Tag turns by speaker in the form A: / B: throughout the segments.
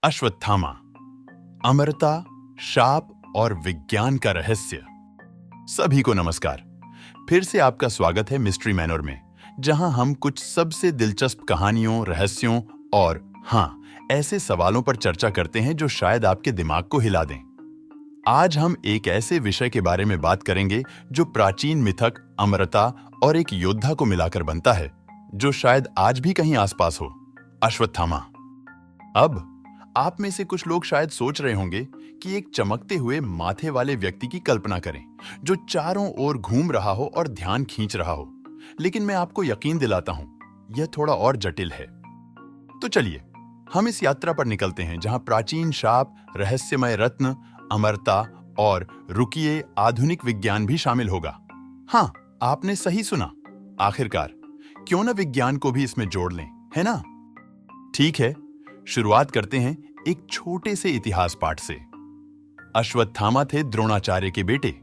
A: अश्वत्थामा, अमरता, शाप और विज्ञान का रहस्य। सभी को नमस्कार। फिर से आपका स्वागत है मिस्ट्री मैनर में, जहां हम कुछ सबसे दिलचस्प कहानियों, रहस्यों और ऐसे सवालों पर चर्चा करते हैं जो शायद आपके दिमाग को हिला दें। आज हम एक ऐसे विषय के बारे में बात करेंगे जो प्राचीन मिथक, अमरता और एक योद्धा को मिलाकर बनता है, जो शायद आज भी कहीं आसपास हो, अश्वत्थामा। अब आप में से कुछ लोग शायद सोच रहे होंगे कि एक चमकते हुए माथे वाले व्यक्ति की कल्पना करें, जो चारों ओर घूम रहा हो और ध्यान खींच रहा हो। लेकिन मैं आपको यकीन दिलाता हूं, यह थोड़ा और जटिल है। तो चलिए हम इस यात्रा पर निकलते हैं, जहां प्राचीन शाप, रहस्यमय रत्न, अमरता और रुकिए आधुनिक विज्ञान भी शामिल होगा। हाँ, आपने सही सुना। आखिरकार क्यों न विज्ञान को भी इसमें जोड़ लें, है ना? ठीक है, शुरुआत करते हैं एक छोटे से इतिहास पाठ से। अश्वत्थामा थे द्रोणाचार्य के बेटे,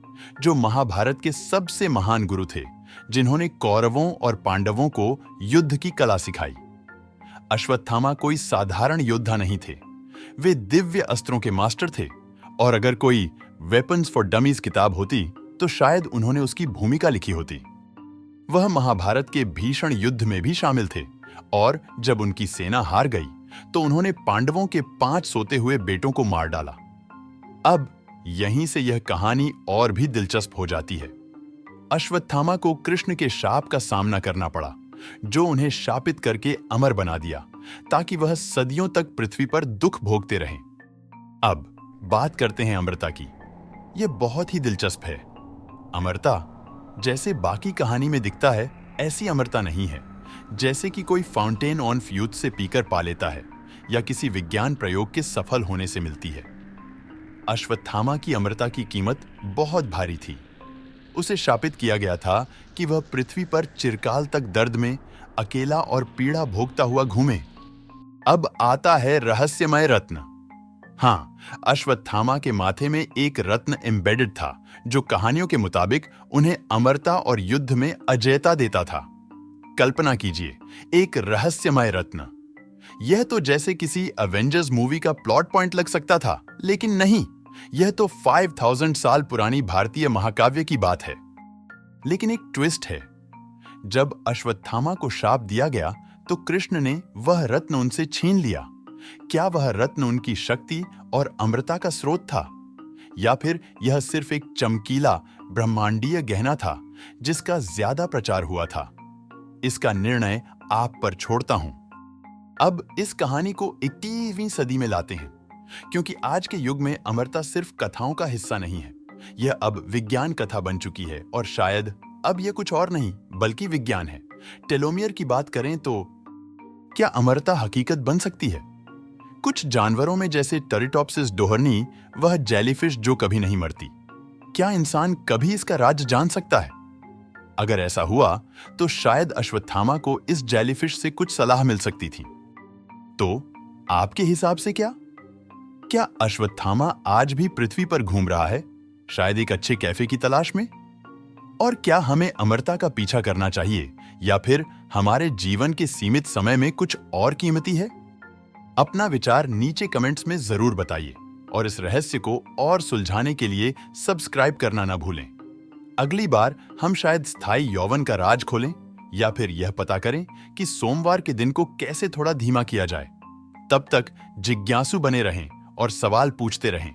A: जो महाभारत के सबसे महान गुरु थे, जिन्होंने कौरवों और पांडवों को युद्ध की कला सिखाई। अश्वत्थामा कोई साधारण योद्धा नहीं थे, वे दिव्य अस्त्रों के मास्टर थे, और अगर कोई वेपन्स फॉर डमीज किताब होती तो शायद उन्होंने उसकी भूमिका लिखी होती। वह महाभारत के भीषण युद्ध में भी शामिल थे, और जब उनकी सेना हार गई तो उन्होंने पांडवों के 5 सोते हुए बेटों को मार डाला। अब यहीं से यह कहानी और भी दिलचस्प हो जाती है। अश्वत्थामा को कृष्ण के शाप का सामना करना पड़ा, जो उन्हें शापित करके अमर बना दिया, ताकि वह सदियों तक पृथ्वी पर दुख भोगते रहें। अब बात करते हैं अमरता की। यह बहुत ही दिलचस्प है। अमरता जैसे बाकी कहानी में दिखता है, ऐसी अमरता नहीं है, जैसे कि कोई फाउंटेन ऑफ यूथ से पीकर पा लेता है या किसी विज्ञान प्रयोग के सफल होने से मिलती है। अश्वत्थामा की अमरता की कीमत बहुत भारी थी। उसे शापित किया गया था कि वह पृथ्वी पर चिरकाल तक दर्द में अकेला और पीड़ा भोगता हुआ घूमे। अब आता है रहस्यमय रत्न। हाँ, अश्वत्थामा के माथे में एक रत्न एम्बेडेड था, जो कहानियों के मुताबिक उन्हें अमरता और युद्ध में अजेयता देता था। कल्पना कीजिए, एक रहस्यमय रत्न। यह तो जैसे किसी एवेंजर्स मूवी का प्लॉट पॉइंट लग सकता था, लेकिन नहीं, यह तो 5000 साल पुरानी भारतीय महाकाव्य की बात है। लेकिन एक ट्विस्ट है। जब अश्वत्थामा को शाप दिया गया तो कृष्ण ने वह रत्न उनसे छीन लिया। क्या वह रत्न उनकी शक्ति और अमरता का स्रोत था, या फिर यह सिर्फ एक चमकीला ब्रह्मांडीय गहना था जिसका ज्यादा प्रचार हुआ था? इसका निर्णय आप पर छोड़ता हूं। अब इस कहानी को 21वीं सदी में लाते हैं, क्योंकि आज के युग में अमरता सिर्फ कथाओं का हिस्सा नहीं है। यह अब विज्ञान कथा बन चुकी है, और शायद अब यह कुछ और नहीं बल्कि विज्ञान है। टेलोमियर की बात करें तो क्या अमरता हकीकत बन सकती है? कुछ जानवरों में, जैसे टेरिटॉप्सिस डोहर्नी, वह जेलीफिश जो कभी नहीं मरती। क्या इंसान कभी इसका राज जान सकता है? अगर ऐसा हुआ तो शायद अश्वत्थामा को इस जेलीफिश से कुछ सलाह मिल सकती थी। तो आपके हिसाब से क्या अश्वत्थामा आज भी पृथ्वी पर घूम रहा है, शायद एक अच्छे कैफे की तलाश में? और क्या हमें अमरता का पीछा करना चाहिए, या फिर हमारे जीवन के सीमित समय में कुछ और कीमती है? अपना विचार नीचे कमेंट्स में जरूर बताइए, और इस रहस्य को और सुलझाने के लिए सब्सक्राइब करना ना भूलें। अगली बार हम शायद स्थायी यौवन का राज खोलें, या फिर यह पता करें कि सोमवार के दिन को कैसे थोड़ा धीमा किया जाए। तब तक जिज्ञासु बने रहें और सवाल पूछते रहें।